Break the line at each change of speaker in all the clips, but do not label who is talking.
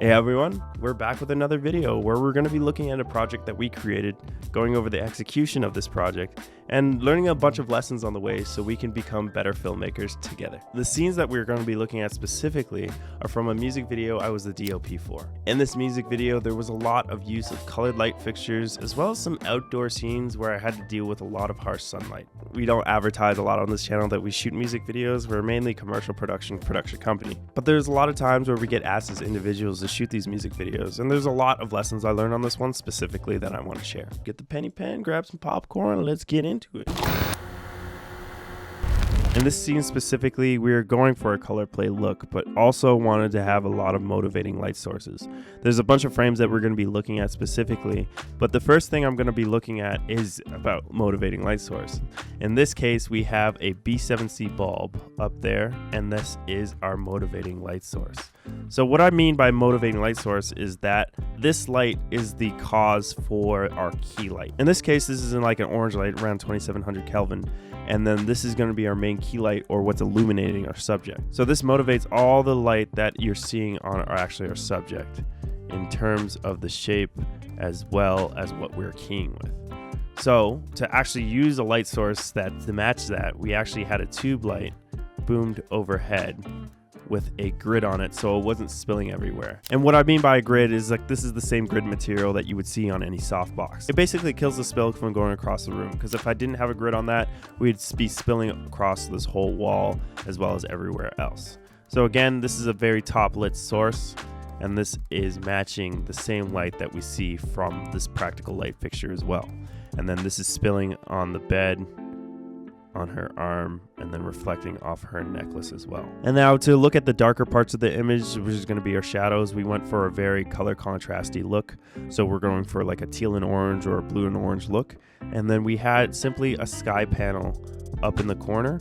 Hey everyone, we're back with another video where we're going to be looking at a project that we created, going over the execution of this project, and learning a bunch of lessons on the way so we can become better filmmakers together. The scenes that we're going to be looking at specifically are from a music video I was the DOP for. In this music video, there was a lot of use of colored light fixtures, as well as some outdoor scenes where I had to deal with a lot of harsh sunlight. We don't advertise a lot on this channel that we shoot music videos. We're mainly a commercial production company. But there's a lot of times where we get asked as individuals to shoot these music videos, and there's a lot of lessons I learned on this one specifically that I want to share. Get the penny pen, grab some popcorn, and let's get into it. In this scene specifically, we are going for a color play look, but also wanted to have a lot of motivating light sources. There's a bunch of frames that we're going to be looking at specifically, but the first thing I'm going to be looking at is about motivating light source. In this case, we have a B7C bulb up there, and this is our motivating light source. So what I mean by motivating light source is that this light is the cause for our key light. In this case, this is in like an orange light around 2700 Kelvin. And then this is going to be our main key light, or what's illuminating our subject. So this motivates all the light that you're seeing on our subject in terms of the shape as well as what we're keying with. So to actually use a light source to match that, we actually had a tube light boomed overhead with a grid on it so it wasn't spilling everywhere. And what I mean by a grid is like this is the same grid material that you would see on any softbox. It basically kills the spill from going across the room, because if I didn't have a grid on that, we'd be spilling across this whole wall as well as everywhere else. So again, this is a very top lit source, and this is matching the same light that we see from this practical light fixture as well. And then this is spilling on the bed, on her arm, and then reflecting off her necklace as well. And now to look at the darker parts of the image, which is going to be our shadows, we went for a very color contrasty look. So we're going for like a teal and orange or a blue and orange look. And then we had simply a sky panel up in the corner,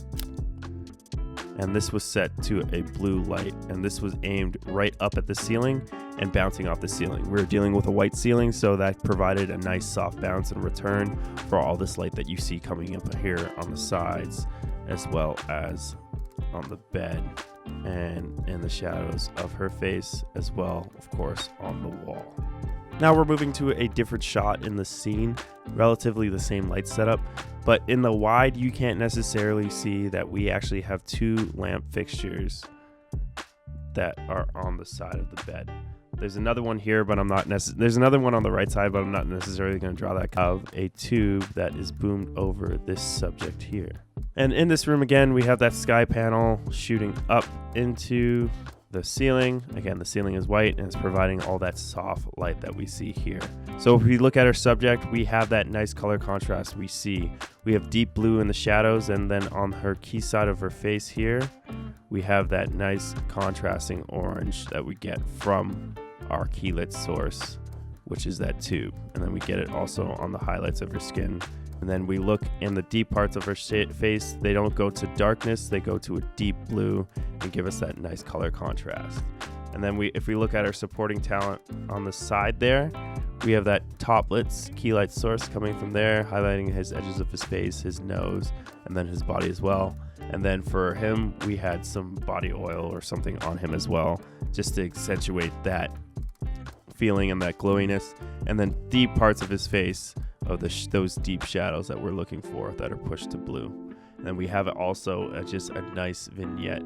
and this was set to a blue light, and this was aimed right up at the ceiling and bouncing off the ceiling. We were dealing with a white ceiling, so that provided a nice soft bounce in return for all this light that you see coming up here on the sides, as well as on the bed and in the shadows of her face, as well, of course, on the wall. Now we're moving to a different shot in the scene, relatively the same light setup, but in the wide you can't necessarily see that we actually have two lamp fixtures that are on the side of the bed. There's another one here, but there's another one on the right side, but I'm not necessarily going to draw that of a tube that is boomed over this subject here. And in this room again, we have that sky panel shooting up into the ceiling. Again, the ceiling is white and it's providing all that soft light that we see here. So if we look at our subject, we have that nice color contrast we see. We have deep blue in the shadows, and then on her key side of her face here, we have that nice contrasting orange that we get from our key lit source, which is that tube. And then we get it also on the highlights of her skin. And then we look in the deep parts of her face, they don't go to darkness, they go to a deep blue and give us that nice color contrast. And then if we look at our supporting talent on the side there, we have that top lit key light source coming from there, highlighting his edges of his face, his nose, and then his body as well. And then for him, we had some body oil or something on him as well, just to accentuate that feeling and that glowiness. And then deep parts of his face of those deep shadows that we're looking for that are pushed to blue. And then we have also just a nice vignette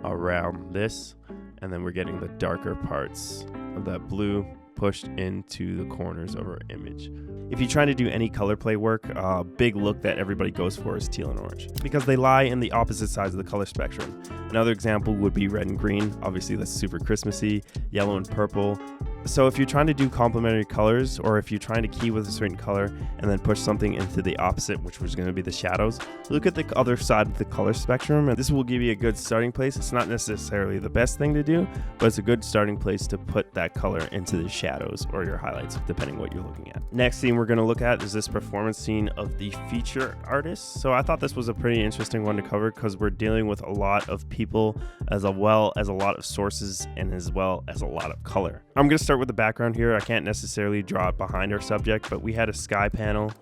around this, and then we're getting the darker parts of that blue pushed into the corners of our image. If you're trying to do any color play work, a big look that everybody goes for is teal and orange, because they lie in the opposite sides of the color spectrum. Another example would be red and green. Obviously that's super Christmassy. Yellow and purple. So if you're trying to do complementary colors, or if you're trying to key with a certain color and then push something into the opposite, which was going to be the shadows, look at the other side of the color spectrum, and this will give you a good starting place. It's not necessarily the best thing to do, but it's a good starting place to put that color into the shadows or your highlights, depending what you're looking at. Next scene we're going to look at is this performance scene of the feature artist. So I thought this was a pretty interesting one to cover, because we're dealing with a lot of people as well as a lot of sources and as well as a lot of color. I'm going to start with the background here. I can't necessarily draw it behind our subject, but we had a sky panel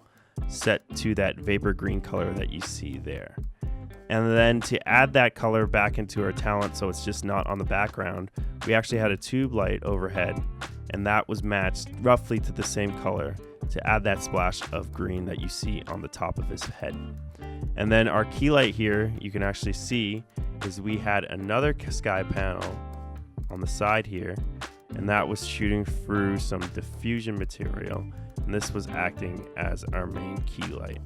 set to that vapor green color that you see there. And then to add that color back into our talent so it's just not on the background, we actually had a tube light overhead, and that was matched roughly to the same color to add that splash of green that you see on the top of his head. And then our key light here, you can actually see, is we had another sky panel on the side here, and that was shooting through some diffusion material, and this was acting as our main key light.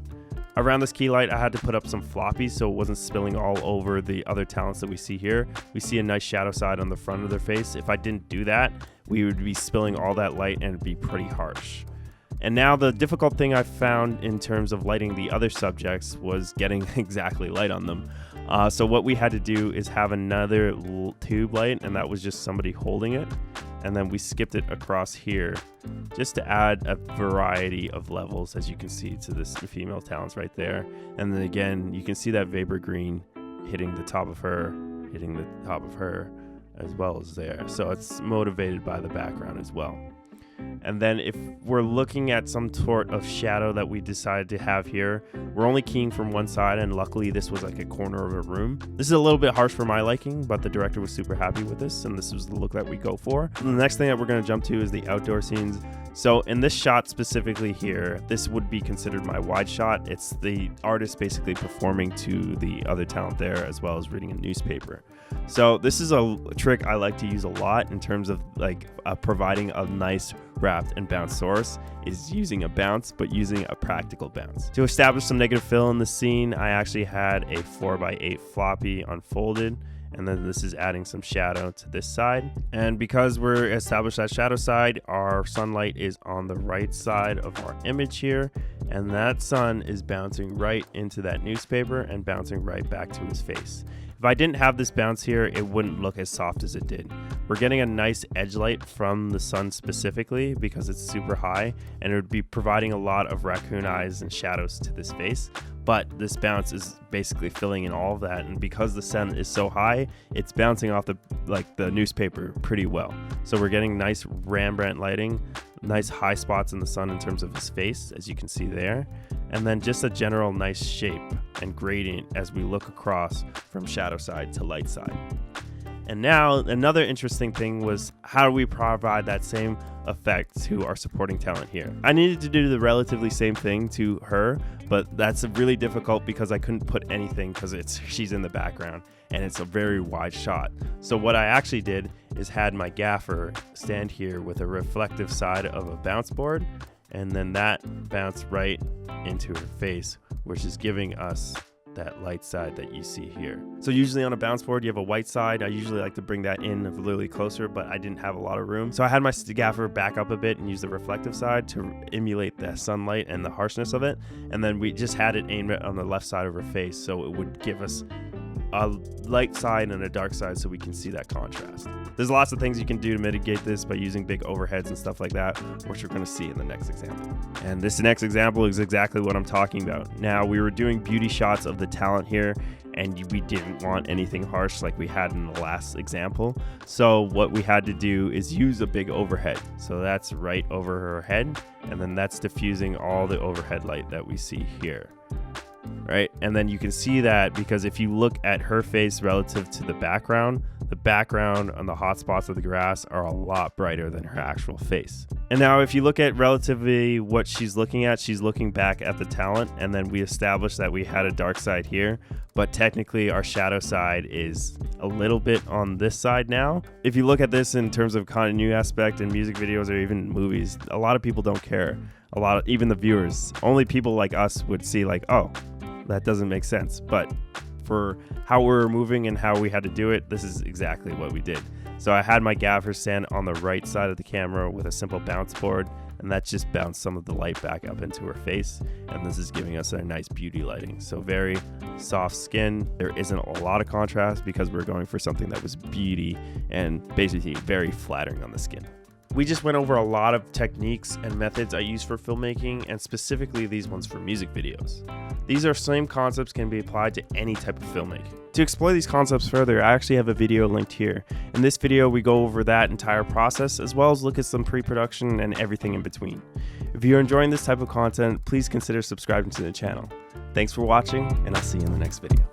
Around this key light, I had to put up some floppies so it wasn't spilling all over the other talents that we see here. We see a nice shadow side on the front of their face. If I didn't do that, we would be spilling all that light and it'd be pretty harsh. And now the difficult thing I found in terms of lighting the other subjects was getting exactly light on them. So what we had to do is have another tube light, and that was just somebody holding it. And then we skipped it across here just to add a variety of levels, as you can see, to this female talents right there. And then again, you can see that vapor green hitting the top of her, as well as there. So it's motivated by the background as well. And then if we're looking at some sort of shadow that we decided to have here, we're only keying from one side, and luckily this was like a corner of a room. This is a little bit harsh for my liking, but the director was super happy with this, and this was the look that we go for. And the next thing that we're going to jump to is the outdoor scenes. So in this shot specifically here, this would be considered my wide shot. It's the artist basically performing to the other talent there, as well as reading a newspaper. So this is a trick I like to use a lot in terms of like providing a nice wrapped and bounce source, is using a bounce, but using a practical bounce. To establish some negative fill in the scene, I actually had a 4x8 floppy unfolded, and then this is adding some shadow to this side. And because we're established that shadow side, our sunlight is on the right side of our image here, and that sun is bouncing right into that newspaper and bouncing right back to his face. If I didn't have this bounce here, it wouldn't look as soft as it did. We're getting a nice edge light from the sun specifically because it's super high, and it would be providing a lot of raccoon eyes and shadows to this face. But this bounce is basically filling in all of that, and because the sun is so high, it's bouncing off the newspaper pretty well. So we're getting nice Rembrandt lighting, nice high spots in the sun in terms of his face, as you can see there, and then just a general nice shape and gradient as we look across from shadow side to light side. And now another interesting thing was, how do we provide that same effect to our supporting talent here? I needed to do the relatively same thing to her, but that's really difficult because I couldn't put anything because she's in the background and it's a very wide shot. So what I actually did is had my gaffer stand here with a reflective side of a bounce board, and then that bounced right into her face, which is giving us that light side that you see here. So usually on a bounce board you have a white side. I usually like to bring that in a little closer, but I didn't have a lot of room, so I had my gaffer back up a bit and use the reflective side to emulate the sunlight and the harshness of it, and then we just had it aimed on the left side of her face, so it would give us a light side and a dark side so we can see that contrast. There's lots of things you can do to mitigate this by using big overheads and stuff like that, which we're going to see in the next example. And this next example is exactly what I'm talking about. Now, we were doing beauty shots of the talent here, and we didn't want anything harsh like we had in the last example. So what we had to do is use a big overhead. So that's right over her head, and then that's diffusing all the overhead light that we see here. Right, and then you can see that because if you look at her face relative to the background on the hot spots of the grass are a lot brighter than her actual face. And now if you look at relatively what she's looking at, she's looking back at the talent, and then we established that we had a dark side here, but technically our shadow side is a little bit on this side now. If you look at this in terms of continuity aspect in music videos or even movies, a lot of people don't care. Even the viewers, only people like us would see like, oh, that doesn't make sense. But for how we're moving and how we had to do it, this is exactly what we did. So I had my gaffer stand on the right side of the camera with a simple bounce board, and that just bounced some of the light back up into her face, and this is giving us a nice beauty lighting. So very soft skin. There isn't a lot of contrast because we're going for something that was beauty and basically very flattering on the skin. We just went over a lot of techniques and methods I use for filmmaking, and specifically these ones for music videos. These are same concepts can be applied to any type of filmmaking. To explore these concepts further, I actually have a video linked here. In this video, we go over that entire process as well as look at some pre-production and everything in between. If you're enjoying this type of content, please consider subscribing to the channel. Thanks for watching, and I'll see you in the next video.